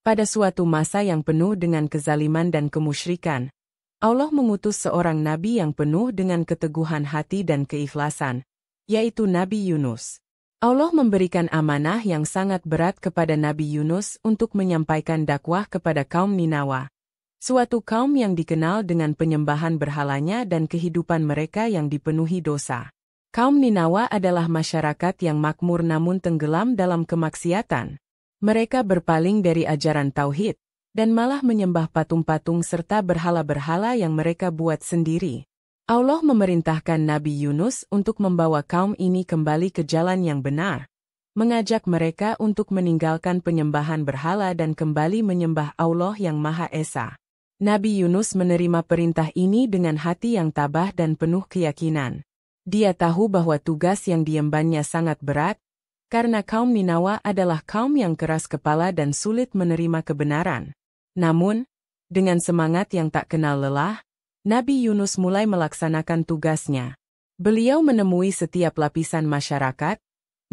Pada suatu masa yang penuh dengan kezaliman dan kemusyrikan, Allah mengutus seorang nabi yang penuh dengan keteguhan hati dan keikhlasan, yaitu Nabi Yunus. Allah memberikan amanah yang sangat berat kepada Nabi Yunus untuk menyampaikan dakwah kepada kaum Ninawa, suatu kaum yang dikenal dengan penyembahan berhalanya dan kehidupan mereka yang dipenuhi dosa. Kaum Ninawa adalah masyarakat yang makmur namun tenggelam dalam kemaksiatan. Mereka berpaling dari ajaran tauhid, dan malah menyembah patung-patung serta berhala-berhala yang mereka buat sendiri. Allah memerintahkan Nabi Yunus untuk membawa kaum ini kembali ke jalan yang benar, mengajak mereka untuk meninggalkan penyembahan berhala dan kembali menyembah Allah yang Maha Esa. Nabi Yunus menerima perintah ini dengan hati yang tabah dan penuh keyakinan. Dia tahu bahwa tugas yang diembannya sangat berat, karena kaum Ninawa adalah kaum yang keras kepala dan sulit menerima kebenaran. Namun, dengan semangat yang tak kenal lelah, Nabi Yunus mulai melaksanakan tugasnya. Beliau menemui setiap lapisan masyarakat,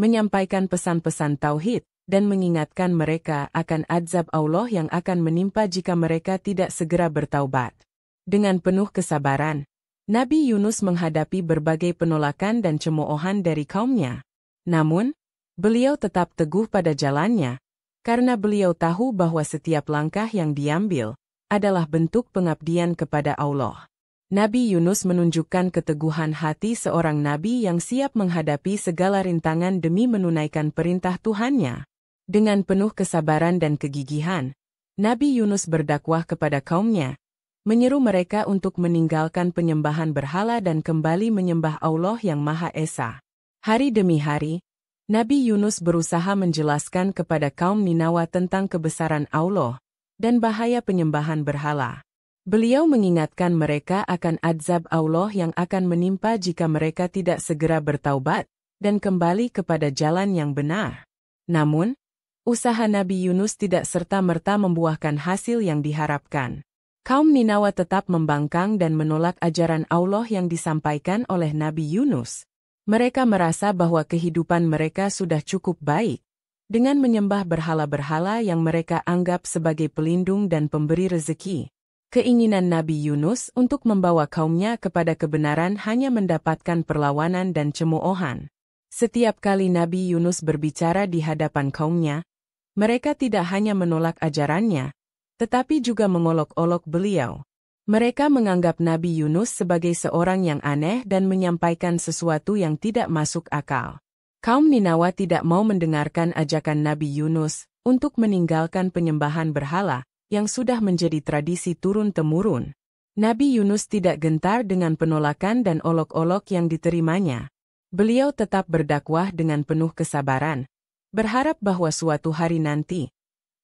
menyampaikan pesan-pesan tauhid, dan mengingatkan mereka akan azab Allah yang akan menimpa jika mereka tidak segera bertaubat. Dengan penuh kesabaran, Nabi Yunus menghadapi berbagai penolakan dan cemoohan dari kaumnya. Namun, beliau tetap teguh pada jalannya, karena beliau tahu bahwa setiap langkah yang diambil adalah bentuk pengabdian kepada Allah. Nabi Yunus menunjukkan keteguhan hati seorang nabi yang siap menghadapi segala rintangan demi menunaikan perintah Tuhannya. Dengan penuh kesabaran dan kegigihan, Nabi Yunus berdakwah kepada kaumnya, menyeru mereka untuk meninggalkan penyembahan berhala dan kembali menyembah Allah yang Maha Esa. Hari demi hari, Nabi Yunus berusaha menjelaskan kepada kaum Ninawa tentang kebesaran Allah dan bahaya penyembahan berhala. Beliau mengingatkan mereka akan azab Allah yang akan menimpa jika mereka tidak segera bertaubat dan kembali kepada jalan yang benar. Namun, usaha Nabi Yunus tidak serta-merta membuahkan hasil yang diharapkan. Kaum Ninawa tetap membangkang dan menolak ajaran Allah yang disampaikan oleh Nabi Yunus. Mereka merasa bahwa kehidupan mereka sudah cukup baik, dengan menyembah berhala-berhala yang mereka anggap sebagai pelindung dan pemberi rezeki. Keinginan Nabi Yunus untuk membawa kaumnya kepada kebenaran hanya mendapatkan perlawanan dan cemoohan. Setiap kali Nabi Yunus berbicara di hadapan kaumnya, mereka tidak hanya menolak ajarannya, tetapi juga mengolok-olok beliau. Mereka menganggap Nabi Yunus sebagai seorang yang aneh dan menyampaikan sesuatu yang tidak masuk akal. Kaum Ninawa tidak mau mendengarkan ajakan Nabi Yunus untuk meninggalkan penyembahan berhala yang sudah menjadi tradisi turun-temurun. Nabi Yunus tidak gentar dengan penolakan dan olok-olok yang diterimanya. Beliau tetap berdakwah dengan penuh kesabaran, berharap bahwa suatu hari nanti,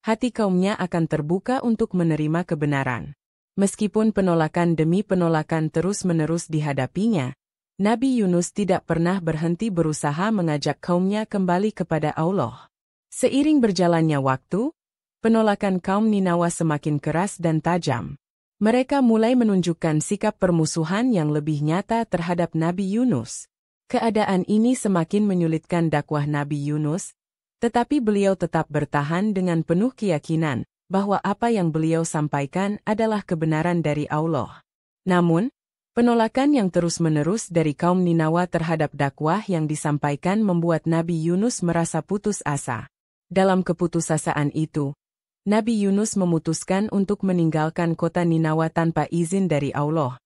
hati kaumnya akan terbuka untuk menerima kebenaran. Meskipun penolakan demi penolakan terus-menerus dihadapinya, Nabi Yunus tidak pernah berhenti berusaha mengajak kaumnya kembali kepada Allah. Seiring berjalannya waktu, penolakan kaum Ninawa semakin keras dan tajam. Mereka mulai menunjukkan sikap permusuhan yang lebih nyata terhadap Nabi Yunus. Keadaan ini semakin menyulitkan dakwah Nabi Yunus, tetapi beliau tetap bertahan dengan penuh keyakinan bahwa apa yang beliau sampaikan adalah kebenaran dari Allah. Namun, penolakan yang terus-menerus dari kaum Ninawa terhadap dakwah yang disampaikan membuat Nabi Yunus merasa putus asa. Dalam keputusasaan itu, Nabi Yunus memutuskan untuk meninggalkan kota Ninawa tanpa izin dari Allah,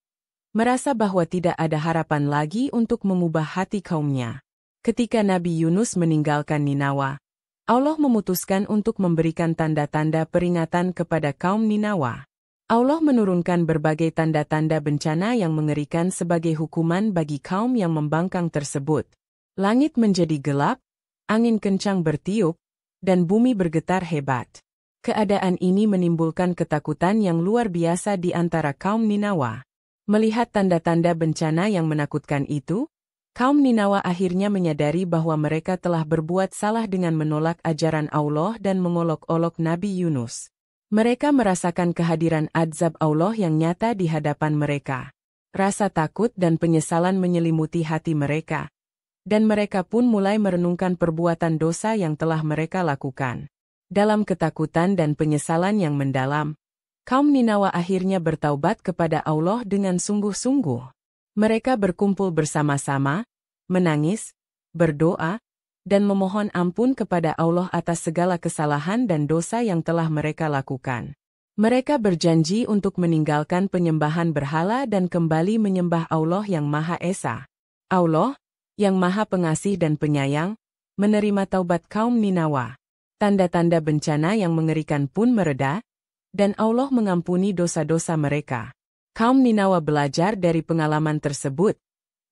merasa bahwa tidak ada harapan lagi untuk mengubah hati kaumnya. Ketika Nabi Yunus meninggalkan Ninawa, Allah memutuskan untuk memberikan tanda-tanda peringatan kepada kaum Ninawa. Allah menurunkan berbagai tanda-tanda bencana yang mengerikan sebagai hukuman bagi kaum yang membangkang tersebut. Langit menjadi gelap, angin kencang bertiup, dan bumi bergetar hebat. Keadaan ini menimbulkan ketakutan yang luar biasa di antara kaum Ninawa. Melihat tanda-tanda bencana yang menakutkan itu, kaum Ninawa akhirnya menyadari bahwa mereka telah berbuat salah dengan menolak ajaran Allah dan mengolok-olok Nabi Yunus. Mereka merasakan kehadiran azab Allah yang nyata di hadapan mereka. Rasa takut dan penyesalan menyelimuti hati mereka, dan mereka pun mulai merenungkan perbuatan dosa yang telah mereka lakukan. Dalam ketakutan dan penyesalan yang mendalam, kaum Ninawa akhirnya bertaubat kepada Allah dengan sungguh-sungguh. Mereka berkumpul bersama-sama, menangis, berdoa, dan memohon ampun kepada Allah atas segala kesalahan dan dosa yang telah mereka lakukan. Mereka berjanji untuk meninggalkan penyembahan berhala dan kembali menyembah Allah yang Maha Esa. Allah, yang Maha Pengasih dan Penyayang, menerima taubat kaum Ninawa. Tanda-tanda bencana yang mengerikan pun mereda, dan Allah mengampuni dosa-dosa mereka. Kaum Ninawa belajar dari pengalaman tersebut,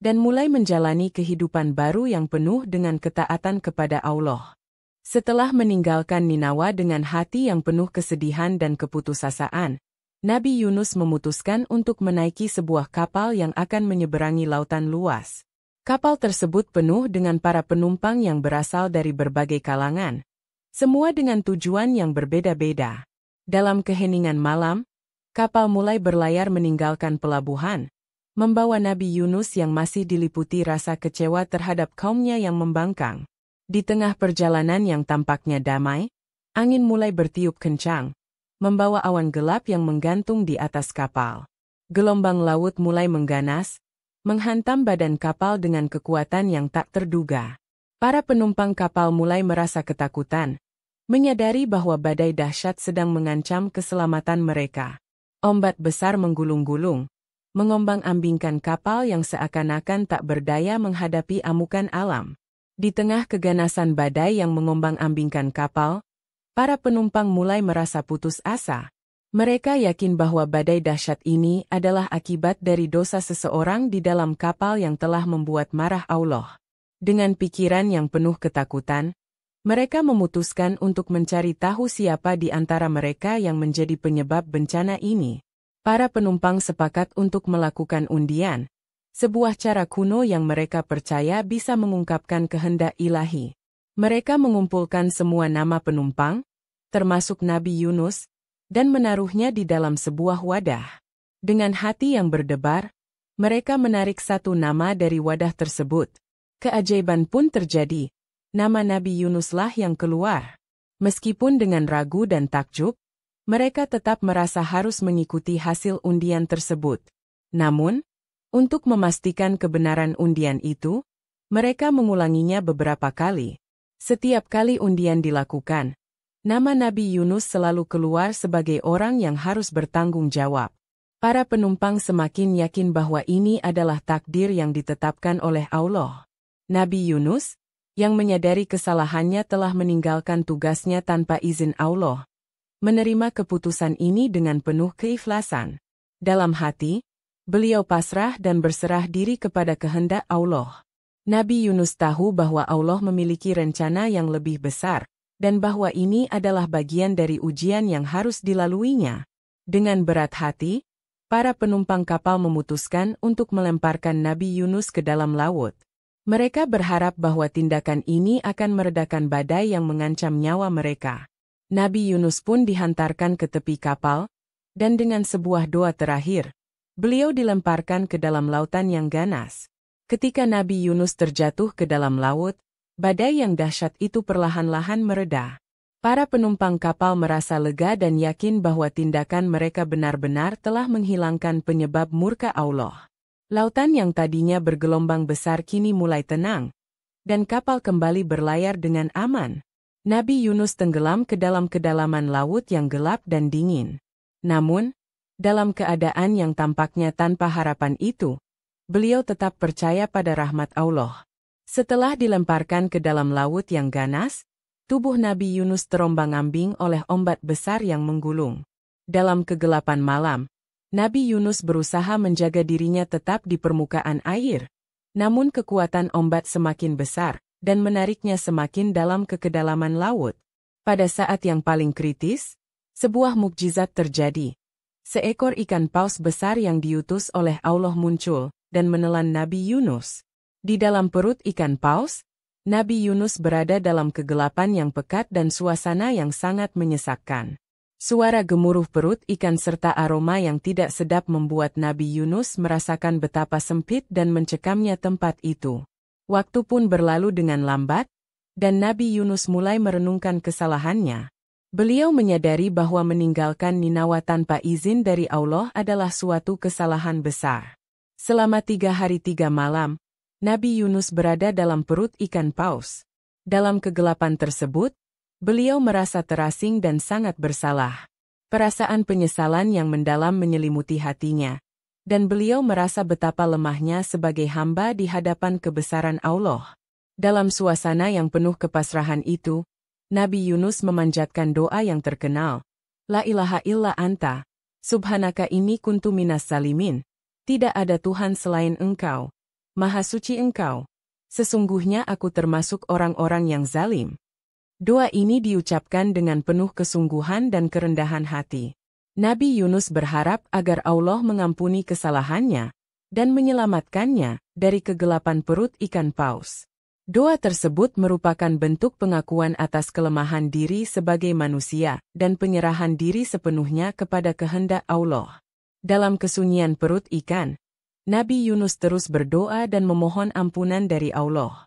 dan mulai menjalani kehidupan baru yang penuh dengan ketaatan kepada Allah. Setelah meninggalkan Ninawa dengan hati yang penuh kesedihan dan keputusasaan, Nabi Yunus memutuskan untuk menaiki sebuah kapal yang akan menyeberangi lautan luas. Kapal tersebut penuh dengan para penumpang yang berasal dari berbagai kalangan, semua dengan tujuan yang berbeda-beda. Dalam keheningan malam, kapal mulai berlayar meninggalkan pelabuhan, membawa Nabi Yunus yang masih diliputi rasa kecewa terhadap kaumnya yang membangkang. Di tengah perjalanan yang tampaknya damai, angin mulai bertiup kencang, membawa awan gelap yang menggantung di atas kapal. Gelombang laut mulai mengganas, menghantam badan kapal dengan kekuatan yang tak terduga. Para penumpang kapal mulai merasa ketakutan, menyadari bahwa badai dahsyat sedang mengancam keselamatan mereka. Ombak besar menggulung-gulung, mengombang-ambingkan kapal yang seakan-akan tak berdaya menghadapi amukan alam. Di tengah keganasan badai yang mengombang-ambingkan kapal, para penumpang mulai merasa putus asa. Mereka yakin bahwa badai dahsyat ini adalah akibat dari dosa seseorang di dalam kapal yang telah membuat marah Allah. Dengan pikiran yang penuh ketakutan, mereka memutuskan untuk mencari tahu siapa di antara mereka yang menjadi penyebab bencana ini. Para penumpang sepakat untuk melakukan undian, sebuah cara kuno yang mereka percaya bisa mengungkapkan kehendak ilahi. Mereka mengumpulkan semua nama penumpang, termasuk Nabi Yunus, dan menaruhnya di dalam sebuah wadah. Dengan hati yang berdebar, mereka menarik satu nama dari wadah tersebut. Keajaiban pun terjadi. Nama Nabi Yunuslah yang keluar. Meskipun dengan ragu dan takjub, mereka tetap merasa harus mengikuti hasil undian tersebut. Namun, untuk memastikan kebenaran undian itu, mereka mengulanginya beberapa kali. Setiap kali undian dilakukan, nama Nabi Yunus selalu keluar sebagai orang yang harus bertanggung jawab. Para penumpang semakin yakin bahwa ini adalah takdir yang ditetapkan oleh Allah. Nabi Yunus, yang menyadari kesalahannya telah meninggalkan tugasnya tanpa izin Allah, menerima keputusan ini dengan penuh keikhlasan. Dalam hati, beliau pasrah dan berserah diri kepada kehendak Allah. Nabi Yunus tahu bahwa Allah memiliki rencana yang lebih besar, dan bahwa ini adalah bagian dari ujian yang harus dilaluinya. Dengan berat hati, para penumpang kapal memutuskan untuk melemparkan Nabi Yunus ke dalam laut. Mereka berharap bahwa tindakan ini akan meredakan badai yang mengancam nyawa mereka. Nabi Yunus pun dihantarkan ke tepi kapal, dan dengan sebuah doa terakhir, beliau dilemparkan ke dalam lautan yang ganas. Ketika Nabi Yunus terjatuh ke dalam laut, badai yang dahsyat itu perlahan-lahan mereda. Para penumpang kapal merasa lega dan yakin bahwa tindakan mereka benar-benar telah menghilangkan penyebab murka Allah. Lautan yang tadinya bergelombang besar kini mulai tenang, dan kapal kembali berlayar dengan aman. Nabi Yunus tenggelam ke dalam kedalaman laut yang gelap dan dingin. Namun, dalam keadaan yang tampaknya tanpa harapan itu, beliau tetap percaya pada rahmat Allah. Setelah dilemparkan ke dalam laut yang ganas, tubuh Nabi Yunus terombang-ambing oleh ombak besar yang menggulung. Dalam kegelapan malam, Nabi Yunus berusaha menjaga dirinya tetap di permukaan air. Namun kekuatan ombak semakin besar, dan menariknya semakin dalam ke kedalaman laut. Pada saat yang paling kritis, sebuah mukjizat terjadi. Seekor ikan paus besar yang diutus oleh Allah muncul, dan menelan Nabi Yunus. Di dalam perut ikan paus, Nabi Yunus berada dalam kegelapan yang pekat dan suasana yang sangat menyesakkan. Suara gemuruh perut ikan serta aroma yang tidak sedap membuat Nabi Yunus merasakan betapa sempit dan mencekamnya tempat itu. Waktu pun berlalu dengan lambat, dan Nabi Yunus mulai merenungkan kesalahannya. Beliau menyadari bahwa meninggalkan Ninawa tanpa izin dari Allah adalah suatu kesalahan besar. Selama 3 hari 3 malam, Nabi Yunus berada dalam perut ikan paus. Dalam kegelapan tersebut, beliau merasa terasing dan sangat bersalah. Perasaan penyesalan yang mendalam menyelimuti hatinya, dan beliau merasa betapa lemahnya sebagai hamba di hadapan kebesaran Allah. Dalam suasana yang penuh kepasrahan itu, Nabi Yunus memanjatkan doa yang terkenal. La ilaha illa anta, subhanaka inni kuntu minas salimin. Tidak ada Tuhan selain Engkau. Maha suci Engkau. Sesungguhnya aku termasuk orang-orang yang zalim. Doa ini diucapkan dengan penuh kesungguhan dan kerendahan hati. Nabi Yunus berharap agar Allah mengampuni kesalahannya dan menyelamatkannya dari kegelapan perut ikan paus. Doa tersebut merupakan bentuk pengakuan atas kelemahan diri sebagai manusia dan penyerahan diri sepenuhnya kepada kehendak Allah. Dalam kesunyian perut ikan, Nabi Yunus terus berdoa dan memohon ampunan dari Allah.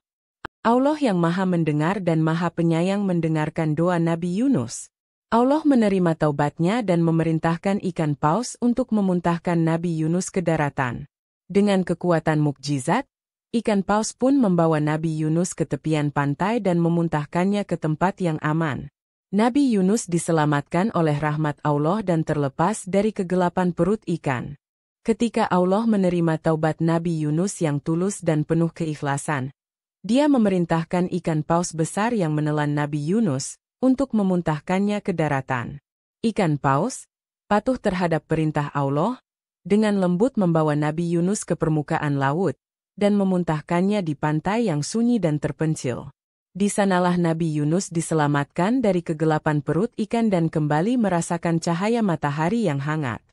Allah yang Maha Mendengar dan Maha Penyayang mendengarkan doa Nabi Yunus. Allah menerima taubatnya dan memerintahkan ikan paus untuk memuntahkan Nabi Yunus ke daratan. Dengan kekuatan mukjizat, ikan paus pun membawa Nabi Yunus ke tepian pantai dan memuntahkannya ke tempat yang aman. Nabi Yunus diselamatkan oleh rahmat Allah dan terlepas dari kegelapan perut ikan. Ketika Allah menerima taubat Nabi Yunus yang tulus dan penuh keikhlasan, Dia memerintahkan ikan paus besar yang menelan Nabi Yunus untuk memuntahkannya ke daratan. Ikan paus, patuh terhadap perintah Allah, dengan lembut membawa Nabi Yunus ke permukaan laut dan memuntahkannya di pantai yang sunyi dan terpencil. Di sanalah Nabi Yunus diselamatkan dari kegelapan perut ikan dan kembali merasakan cahaya matahari yang hangat.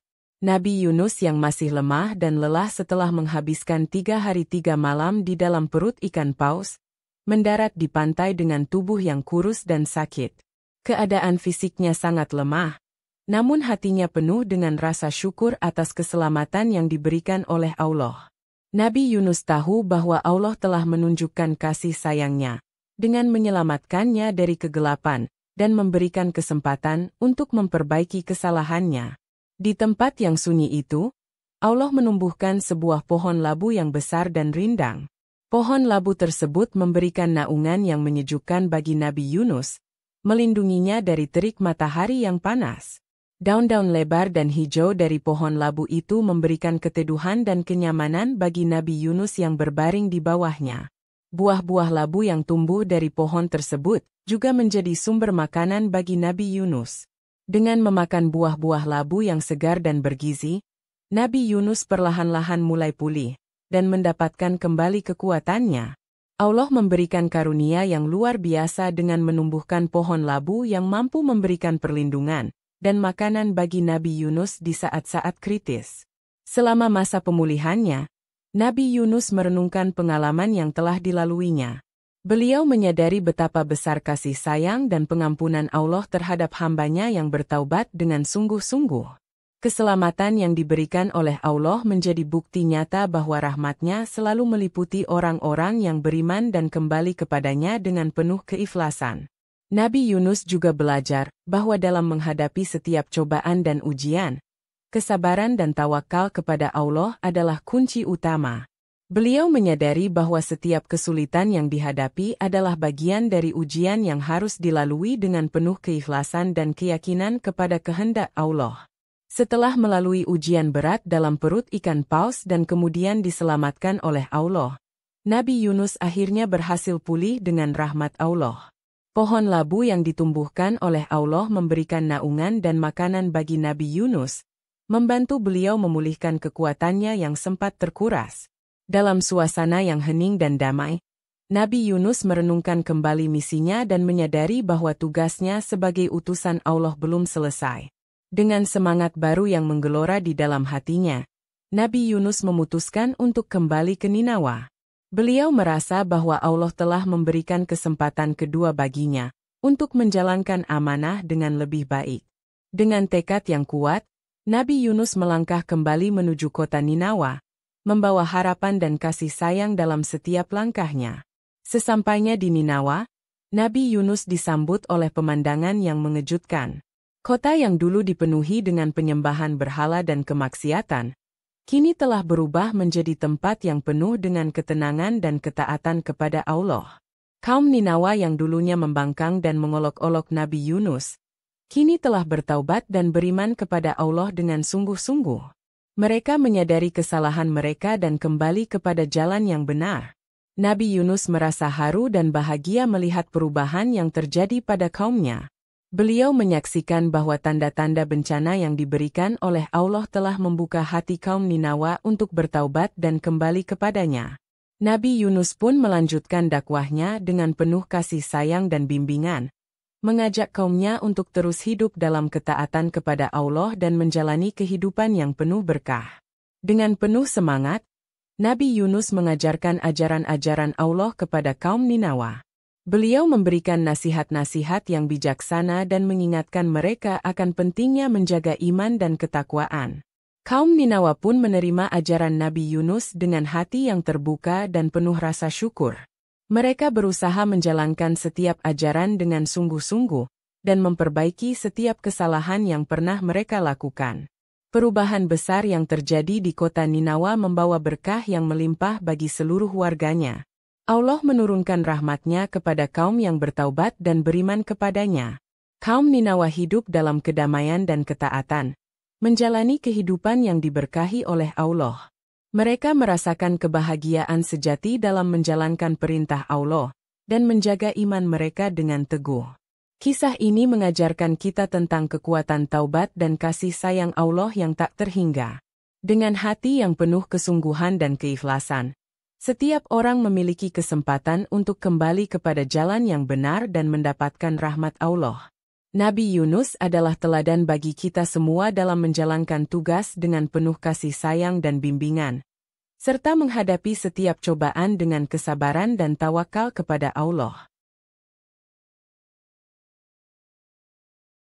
Nabi Yunus yang masih lemah dan lelah setelah menghabiskan 3 hari 3 malam di dalam perut ikan paus, mendarat di pantai dengan tubuh yang kurus dan sakit. Keadaan fisiknya sangat lemah, namun hatinya penuh dengan rasa syukur atas keselamatan yang diberikan oleh Allah. Nabi Yunus tahu bahwa Allah telah menunjukkan kasih sayangnya dengan menyelamatkannya dari kegelapan dan memberikan kesempatan untuk memperbaiki kesalahannya. Di tempat yang sunyi itu, Allah menumbuhkan sebuah pohon labu yang besar dan rindang. Pohon labu tersebut memberikan naungan yang menyejukkan bagi Nabi Yunus, melindunginya dari terik matahari yang panas. Daun-daun lebar dan hijau dari pohon labu itu memberikan keteduhan dan kenyamanan bagi Nabi Yunus yang berbaring di bawahnya. Buah-buah labu yang tumbuh dari pohon tersebut juga menjadi sumber makanan bagi Nabi Yunus. Dengan memakan buah-buah labu yang segar dan bergizi, Nabi Yunus perlahan-lahan mulai pulih dan mendapatkan kembali kekuatannya. Allah memberikan karunia yang luar biasa dengan menumbuhkan pohon labu yang mampu memberikan perlindungan dan makanan bagi Nabi Yunus di saat-saat kritis. Selama masa pemulihannya, Nabi Yunus merenungkan pengalaman yang telah dilaluinya. Beliau menyadari betapa besar kasih sayang dan pengampunan Allah terhadap hambanya yang bertaubat dengan sungguh-sungguh. Keselamatan yang diberikan oleh Allah menjadi bukti nyata bahwa rahmat-Nya selalu meliputi orang-orang yang beriman dan kembali kepadanya dengan penuh keikhlasan. Nabi Yunus juga belajar bahwa dalam menghadapi setiap cobaan dan ujian, kesabaran dan tawakal kepada Allah adalah kunci utama. Beliau menyadari bahwa setiap kesulitan yang dihadapi adalah bagian dari ujian yang harus dilalui dengan penuh keikhlasan dan keyakinan kepada kehendak Allah. Setelah melalui ujian berat dalam perut ikan paus dan kemudian diselamatkan oleh Allah, Nabi Yunus akhirnya berhasil pulih dengan rahmat Allah. Pohon labu yang ditumbuhkan oleh Allah memberikan naungan dan makanan bagi Nabi Yunus, membantu beliau memulihkan kekuatannya yang sempat terkuras. Dalam suasana yang hening dan damai, Nabi Yunus merenungkan kembali misinya dan menyadari bahwa tugasnya sebagai utusan Allah belum selesai. Dengan semangat baru yang menggelora di dalam hatinya, Nabi Yunus memutuskan untuk kembali ke Ninawa. Beliau merasa bahwa Allah telah memberikan kesempatan kedua baginya untuk menjalankan amanah dengan lebih baik. Dengan tekad yang kuat, Nabi Yunus melangkah kembali menuju kota Ninawa, membawa harapan dan kasih sayang dalam setiap langkahnya. Sesampainya di Ninawa, Nabi Yunus disambut oleh pemandangan yang mengejutkan. Kota yang dulu dipenuhi dengan penyembahan berhala dan kemaksiatan, kini telah berubah menjadi tempat yang penuh dengan ketenangan dan ketaatan kepada Allah. Kaum Ninawa yang dulunya membangkang dan mengolok-olok Nabi Yunus, kini telah bertaubat dan beriman kepada Allah dengan sungguh-sungguh. Mereka menyadari kesalahan mereka dan kembali kepada jalan yang benar. Nabi Yunus merasa haru dan bahagia melihat perubahan yang terjadi pada kaumnya. Beliau menyaksikan bahwa tanda-tanda bencana yang diberikan oleh Allah telah membuka hati kaum Ninawa untuk bertaubat dan kembali kepadanya. Nabi Yunus pun melanjutkan dakwahnya dengan penuh kasih sayang dan bimbingan, mengajak kaumnya untuk terus hidup dalam ketaatan kepada Allah dan menjalani kehidupan yang penuh berkah. Dengan penuh semangat, Nabi Yunus mengajarkan ajaran-ajaran Allah kepada kaum Ninawa. Beliau memberikan nasihat-nasihat yang bijaksana dan mengingatkan mereka akan pentingnya menjaga iman dan ketakwaan. Kaum Ninawa pun menerima ajaran Nabi Yunus dengan hati yang terbuka dan penuh rasa syukur. Mereka berusaha menjalankan setiap ajaran dengan sungguh-sungguh dan memperbaiki setiap kesalahan yang pernah mereka lakukan. Perubahan besar yang terjadi di kota Ninawa membawa berkah yang melimpah bagi seluruh warganya. Allah menurunkan rahmat-Nya kepada kaum yang bertaubat dan beriman kepadanya. Kaum Ninawa hidup dalam kedamaian dan ketaatan, menjalani kehidupan yang diberkahi oleh Allah. Mereka merasakan kebahagiaan sejati dalam menjalankan perintah Allah dan menjaga iman mereka dengan teguh. Kisah ini mengajarkan kita tentang kekuatan taubat dan kasih sayang Allah yang tak terhingga. Dengan hati yang penuh kesungguhan dan keikhlasan, setiap orang memiliki kesempatan untuk kembali kepada jalan yang benar dan mendapatkan rahmat Allah. Nabi Yunus adalah teladan bagi kita semua dalam menjalankan tugas dengan penuh kasih sayang dan bimbingan, serta menghadapi setiap cobaan dengan kesabaran dan tawakal kepada Allah.